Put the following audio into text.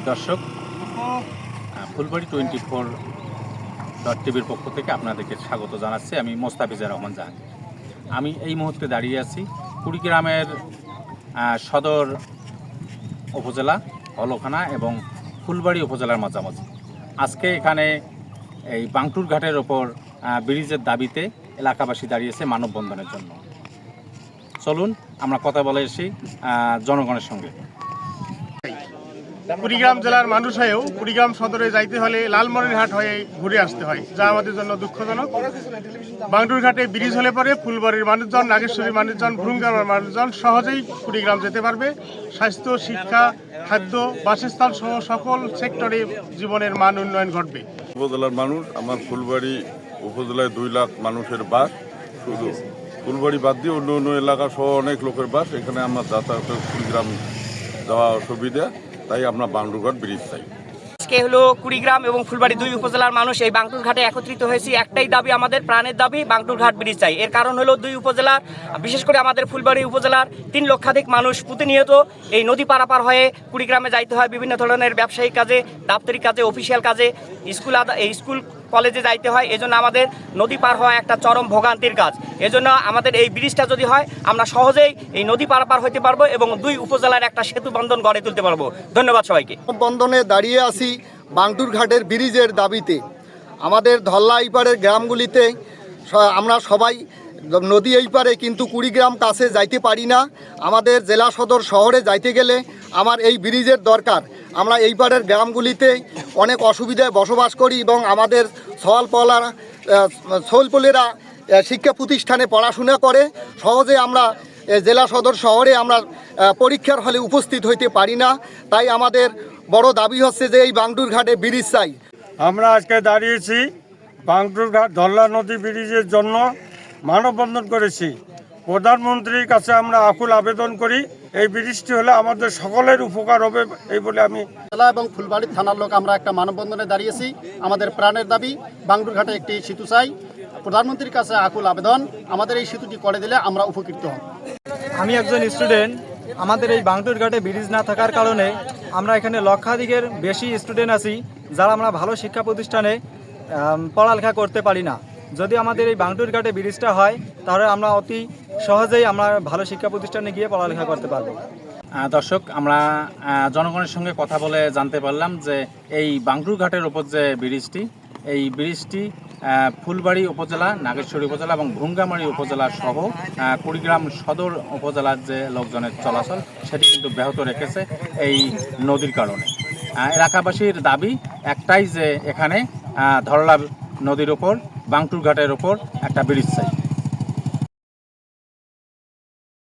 দর্শক, ফুলবাড়ি24.টিভির পক্ষ থেকে আপনাদেরকে স্বাগত জানাচ্ছি। আমি মোস্তাফিজুর রহমান জাহাঙ্গীর। আমি এই মুহূর্তে দাঁড়িয়ে আছি কুড়িগ্রামের সদর উপজেলা হলখানা এবং ফুলবাড়ি উপজেলার মাঝামাঝি। আজকে এখানে এই বাংটুর ঘাটের ওপর ব্রিজের দাবিতে এলাকাবাসী দাঁড়িয়েছে মানববন্ধনের জন্য। চলুন আমরা কথা বলে এসি জনগণের সঙ্গে। কুড়িগ্রাম জেলার মানুষ হয়েও কুড়িগ্রাম সদরে যাইতে হলে লালমনিরহাট হয়ে ঘুরে আসতে হয়, যা আমাদের জন্য দুঃখজনক। বাংটুর ঘাটে ব্রিজ হলে পরে ফুলবাড়ির মানুষজন, নাগেশ্বরীর মানুষজন, ভ্রুঙ্গামার মানুষজন সহজেই কুড়িগ্রাম যেতে পারবে। স্বাস্থ্য, শিক্ষা, খাদ্য, বাসস্থান সহ সকল সেক্টরে জীবনের মান উন্নয়ন ঘটবে। উপজেলার মানুষ, আমার ফুলবাড়ি উপজেলায় 2 লাখ মানুষের বাস। শুধু ফুলবাড়ি বাদ দিয়ে অন্য অন্য এলাকা সহ অনেক লোকের বাস। এখানে আমার যাতায়াতের কুড়িগ্রাম যাওয়া অসুবিধা, তাই আমরা বাংটুর ঘাট ব্রিজ চাই। আজকে হলো কুড়িগ্রাম এবং ফুলবাড়ি 2 উপজেলার মানুষ এই বাংটুর ঘাটে একত্রিত হয়েছি। একটাই দাবি, আমাদের প্রাণের দাবি, বাংটুর ঘাট ব্রিজ চাই। এর কারণ হলো 2 উপজেলার, বিশেষ করে আমাদের ফুলবাড়ি উপজেলার 3 লক্ষাধিক মানুষ প্রতিনিয়ত এই নদী পারাপার হয়ে কুড়িগ্রামে যাইতে হয় বিভিন্ন ধরনের ব্যবসায়িক কাজে, দাপ্তরিক কাজে, অফিসিয়াল কাজে, স্কুল কলেজে যাইতে হয়। এজন্য আমাদের নদী পার হওয়া একটা চরম ভোগান্তির কাজ। এজন্য আমাদের এই ব্রিজটা যদি হয়, আমরা সহজেই এই নদী পারাপার হইতে পারবো এবং 2 উপজেলার একটা সেতু বন্ধন গড়ে তুলতে পারবো। ধন্যবাদ সবাইকে। বন্ধনে দাঁড়িয়ে আছি বাংটুর ঘাটের ব্রিজের দাবিতে। আমাদের ধল্লা এই পারের গ্রামগুলিতে আমরা সবাই নদী এই পারে, কিন্তু কুড়িগ্রাম কাছে যাইতে পারি না। আমাদের জেলা সদর শহরে যাইতে গেলে আমার এই ব্রিজের দরকার। আমরা এই পারের গ্রামগুলিতে অনেক অসুবিধায় বসবাস করি এবং আমাদের ছোলপলেরা শিক্ষা প্রতিষ্ঠানে পড়াশোনা করে। সহজে আমরা জেলা সদর শহরে আমরা পরীক্ষার হলে উপস্থিত হইতে পারি না। তাই আমাদের বড় দাবি হচ্ছে যে এই বাংটুর ঘাটে ব্রিজ চাই। আমরা আজকে দাঁড়িয়েছি বাংটুর ঘাট ধল্লা নদী ব্রিজের জন্য, মানববন্ধন করেছি। প্রধানমন্ত্রীর কাছে আমরা আকুল আবেদন করি, এই ব্রিজটি হলে আমাদের সকলের উপকার হবে এই বলে আমি। জেলা এবং ফুলবাড়ি থানার লোক আমরা একটা মানববন্ধনে দাঁড়িয়েছি। আমাদের প্রাণের দাবি, বাংটুর ঘাটে একটি সেতু চাই। প্রধানমন্ত্রীর কাছে আকুল আবেদন, আমাদের এই সেতুটি করে দিলে আমরা উপকৃত হব। আমি একজন স্টুডেন্ট। আমাদের এই বাংটুর ঘাটে ব্রিজ না থাকার কারণে আমরা এখানে লক্ষাধিকের বেশি স্টুডেন্ট আছি, যারা আমরা ভালো শিক্ষা প্রতিষ্ঠানে পড়ালেখা করতে পারি না। যদি আমাদের এই বাংটুর ঘাটে ব্রিজটা হয়, তাহলে আমরা অতি সহজেই আমরা ভালো শিক্ষা প্রতিষ্ঠানে গিয়ে পড়ালেখা করতে পারবো। দর্শক, আমরা জনগণের সঙ্গে কথা বলে জানতে পারলাম যে এই বাংটুর ঘাটের ওপর যে এই ব্রিজটি ফুলবাড়ি উপজেলা, নাগেশ্বরী উপজেলা এবং ভ্রুঙ্গামারী উপজেলা সহ কুড়িগ্রাম সদর উপজেলার যে লোকজনের চলাচল, সেটি কিন্তু ব্যাহত রেখেছে এই নদীর কারণে। এলাকাবাসীর দাবি একটাই, যে এখানে ধরলা নদীর ওপর বাংটুর ঘাটের ওপর একটা ব্রিজ চাই।